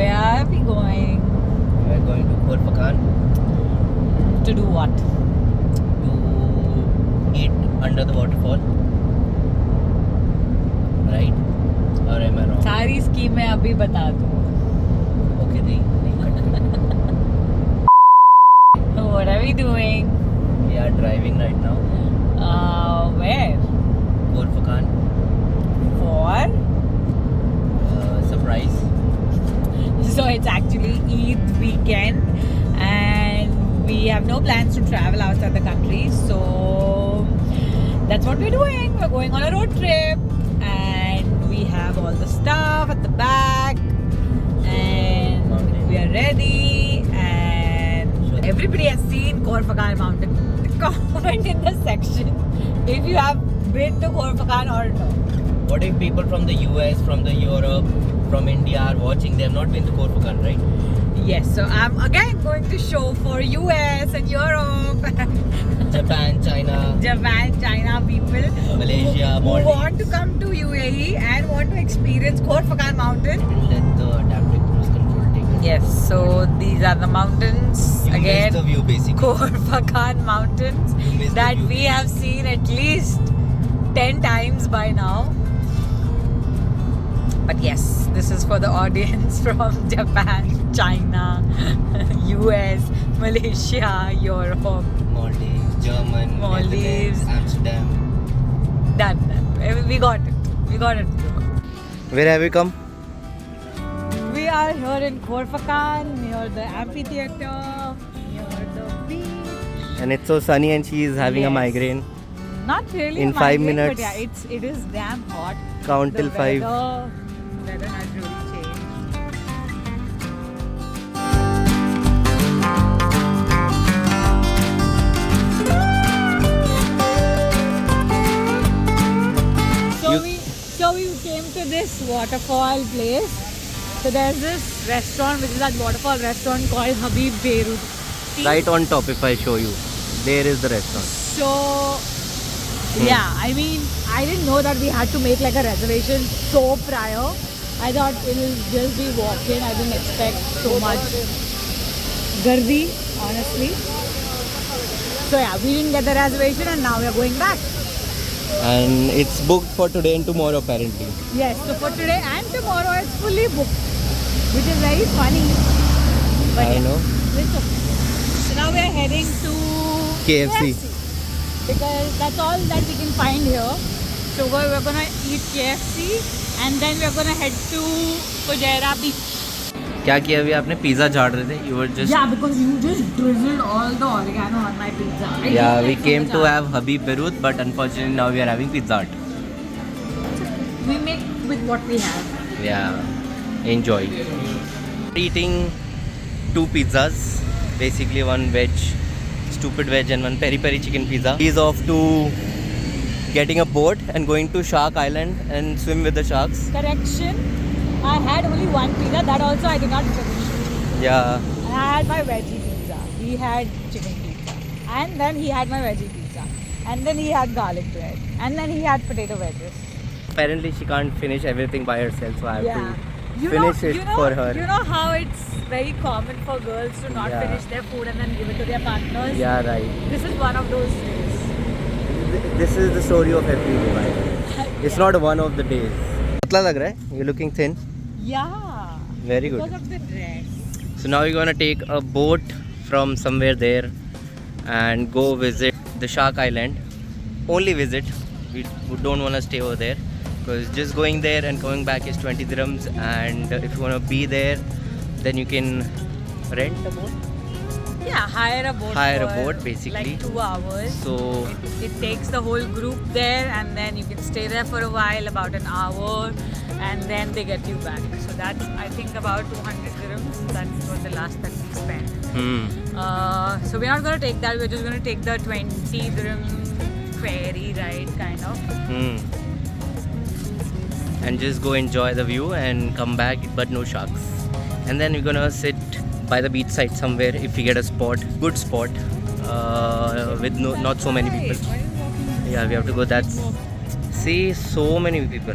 Where are we going? We are going to Khorfakan To do what? to eat under the waterfall. Right? Or am I wrong? सारी स्कीमें अभी बता दो. Okay, नहीं What are we doing? We are driving right now. Where? Khorfakan. For? Surprise. So it's actually Eid weekend and we have no plans to travel outside the country. So that's what we're doing. We're going on a road trip and we have all the stuff at the back and we are ready and everybody has seen Khorfakan mountain. Comment in the section if you have been to Khorfakan or no. What if people from the US, from the Europe, from India are watching? They have not been to Khorfakan, right? Yes, so I'm again going to show for US and Europe, Japan, China, China people Malaysia, who Maldives. want to come to UAE and want to experience Khorfakan mountain. Let the adaptive cruise control take it. Yes, so these are the mountains You missed again. the view basically. Khorfakan mountains You missed the that view. we have seen at least 10 times by now. But yes, this is for the audience from Japan, China, US, Malaysia, Europe. Maldives, German, Maldives. Netherlands, Amsterdam. Done. We got it. We got it. Where have we come? We are here in Khorfakan, near the amphitheater, near the beach. And it's so sunny and she is having a Yes. migraine. Not really In a 5 migraine, minutes. but yeah, it is damn hot. Count The till 5. weather has really changed. So we came to this waterfall place. So there's this restaurant which is that waterfall restaurant called Habib Beirut. Right on top if I show you. There is the restaurant. So yeah, I mean, I didn't know that we had to make like a reservation so prior. I thought it'll just be walk-in. I didn't expect so much gardi, honestly. So yeah, we didn't get the reservation and now we are going back. And it's booked for today and tomorrow apparently. Yes, so for today and tomorrow it's fully booked, which is very funny. But I yeah, know. it's okay. So now we are heading to KFC. because that's all that we can find here. So we're gonna eat KFC and then we're gonna head to Fujairah beach. क्या किया अभी आपने pizza झाड़ रहे थे? You were just Yeah, because you just drizzled all the oregano on my pizza. I Yeah, don't we like came so to much have Habib Beirut, but unfortunately now we are having Pizza Hut. We make with what we have. Yeah, enjoy. Eating 2 pizzas, basically one veg, stupid veg and one peri peri chicken pizza. He's off to getting a boat and going to Shark Island and swim with the sharks. Correction, I had only one pizza, that also I did not finish. Yeah, I had my veggie pizza. He had chicken pizza. And then he had my veggie pizza. And then he had garlic bread. And then he had potato wedges. apparently she can't finish everything by herself, so I have Yeah. to finish it for her. You know how it's very common for girls to not Yeah. finish their food and then give it to their partners? Yeah, right. This is one of those days. This is the story of every day, right? It's not one of the days. पतला लग रहा है? You're looking thin. Yeah. Very good. Because of the dress. So now we're gonna take a boat from somewhere there and go visit the Shark Island. Only visit. We don't wanna stay over there because just going there and coming back is 20 dirhams. And if you wanna be there, then you can rent a boat. Yeah, hire a boat. Hire a for boat, basically. Like 2 hours. So It takes the whole group there and then you can stay there for a while, about an hour, and then they get you back. So that's, I think, about 200 dirhams. That's what the last that we spent. So we're not going to take that. We're just going to take the 20 dirham ferry ride, kind of. and just go enjoy the view and come back, but no sharks. And then we're gonna sit by the beach side somewhere if we get a spot, good spot, with not so many people. Yeah, we have to go. That's see, so many people.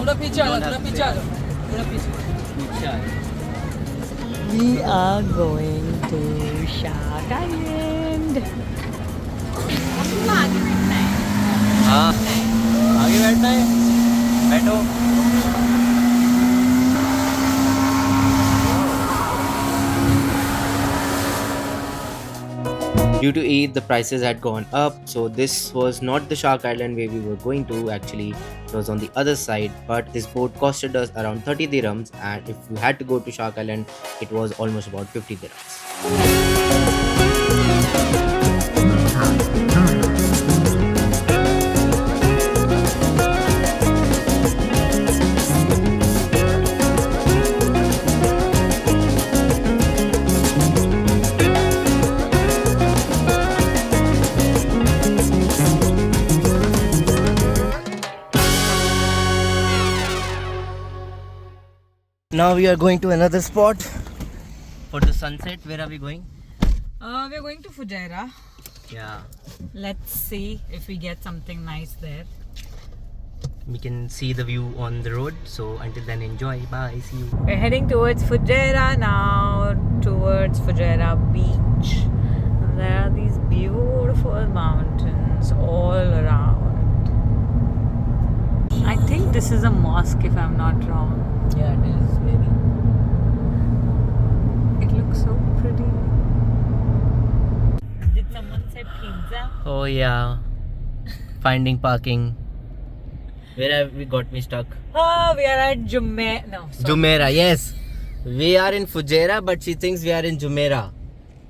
थोड़ा पीछे आ Don't जाओ, have थोड़ा to पीछे pay. आ जाओ, थोड़ा पीछे. We We are going to Shark Island. आगे बैठना है. हाँ आगे बैठना है बैठो Due to Eid, the prices had gone up, so this was not the Shark Island where we were going to. Actually, it was on the other side, but this boat costed us around 30 dirhams, and if we had to go to Shark Island, it was almost about 50 dirhams. Now we are going to another spot for the sunset. Where are we going? We're going to Fujairah. Yeah, Let's see if we get something nice there. we can see the view on the road. So until then, enjoy. Bye. See you. We're heading towards Fujairah now, towards Fujairah beach. And there are these beautiful mountains all around. I think this is a mosque if I'm not wrong. Yeah, it is maybe. It looks so pretty. Did someone say pizza? Oh yeah, finding parking. Where have we got me stuck? Oh, we are at Jumeirah. No, sorry. Jumeirah, yes. We are in Fujairah, but she thinks we are in Jumeirah.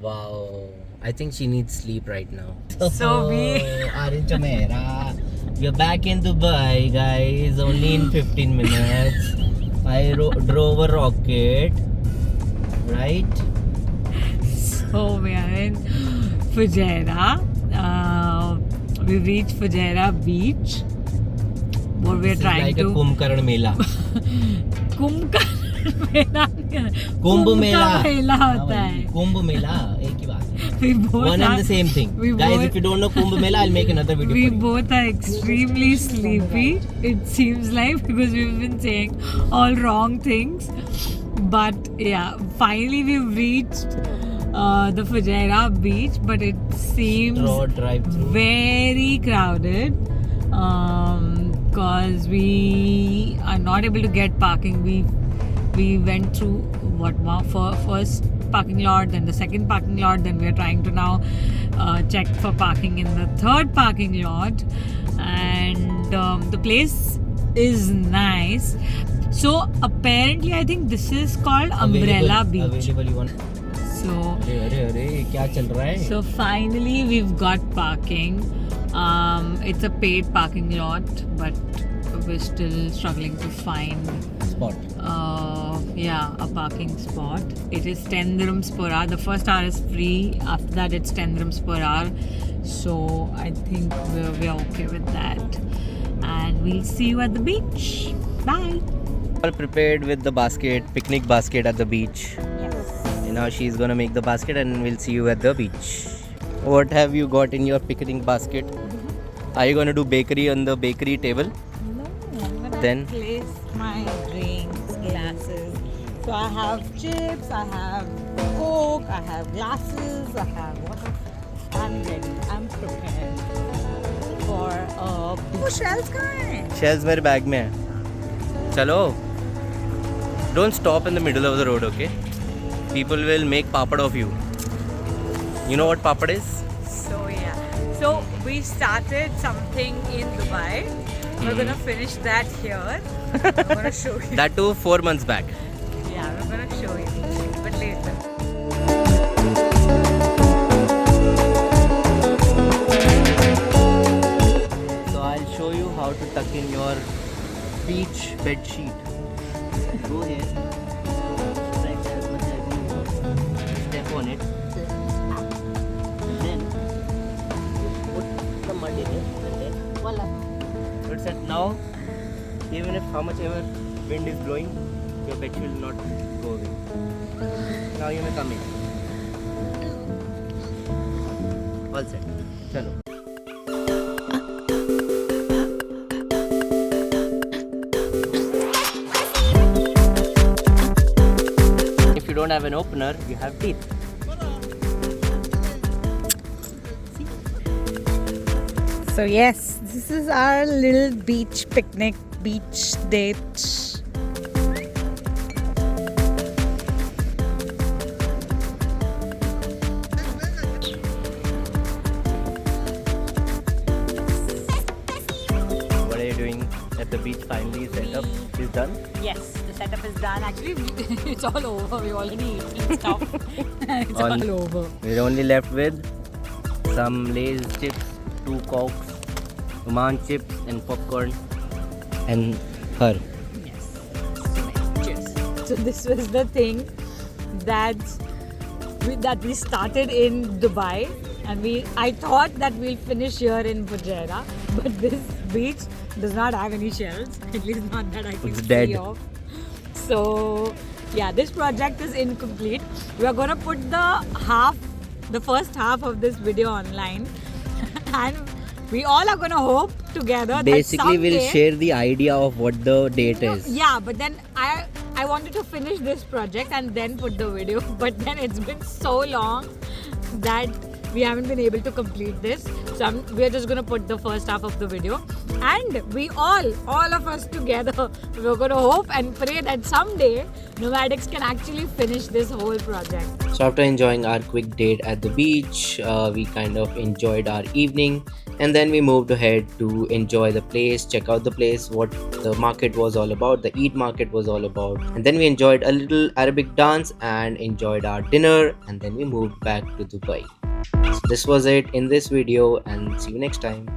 Wow. I think she needs sleep right now. So we are in Jumeirah. We are back in Dubai, guys. Only in 15 minutes. I drove a rocket. Right? So we are in Fujairah. We reached Fujairah beach. What we are trying like to a Kumbhkarn Mela. Kumbh Mela Kumbh Mela मेला होता है. कुंभ मेला एक ही बात है. We both One are, and the same thing. we Guys, both- if you don't know Kumbh Mela, I'll make another video we for you. both are extremely sleepy. It seems like because we've been saying all wrong things. But yeah, finally we've reached the Fujairah beach, but it seems Drive through. very crowded because we are not able to get parking. We went through first parking lot, then the second parking lot, then we are trying to now check for parking in the third parking lot, and the place is nice. So apparently I think this is called Umbrella Beach. Available you want. So अरे क्या चल रहा है? so finally we've got parking. It's a paid parking lot, but we're still struggling to find Spot. a parking spot. It is 10 dirhams per hour. The first hour is free. After that it's 10 dirhams per hour. So I think we're okay with that. And we'll see you at the beach. Bye. All prepared with the picnic basket at the beach. Yes. And now she's gonna make the basket and we'll see you at the beach. What have you got in your picnic basket? Are you gonna do bakery on the bakery table? No, I'm gonna Then? place my drinks, glasses. So I have chips, I have Coke, I have glasses, I have water. I'm ready. I'm prepared for a beach. Shells कहाँ हैं? Shells मेरे bag में है. चलो. Don't stop in the middle of the road, okay? People will make papad of you. You know what papad is? So yeah. So we started something in Dubai. We're gonna finish that here. I'm gonna show you. That too 4 months back. Yeah, we're gonna show you, but later. So I'll show you how to tuck in your beach bed sheet. Go here. Stretch as much as you want. Step on it. And then you put the mud in it. And then voila. So it's set now. Even if how much ever wind is blowing, your bed will not go away. Now you may come in. All set. Chalo. don't have an opener, you have teeth. So yes, this is our little beach picnic, beach date. What are you doing at the beach finally? Setup is done. Yes, the setup is done. Actually, it's all over. We already eaten stuff. It's all over. We're only left with some Lay's chips, 2 Cokes, Oman chips and popcorn, and her. Yes. Cheers. So this was the thing that we started in Dubai, and I thought that we'll finish here in Fujairah, but this beach does not have any shells. At least not that I can It's see dead. of. So yeah, this project is incomplete. We are gonna put the first half of this video online, and we all are gonna hope together Basically, that we'll someday, share the idea of what the date is. yeah, but then I wanted to finish this project and then put the video, but then it's been so long that we haven't been able to complete this. So we're just gonna put the first half of the video, and we all of us together, we're gonna hope and pray that someday Nomadics can actually finish this whole project. So after enjoying our quick date at the beach, we kind of enjoyed our evening, and then we moved ahead to enjoy the place, check out the place, what the market was all about, the Eid market was all about, and then we enjoyed a little Arabic dance and enjoyed our dinner, and then we moved back to Dubai. So this was it in this video, and see you next time.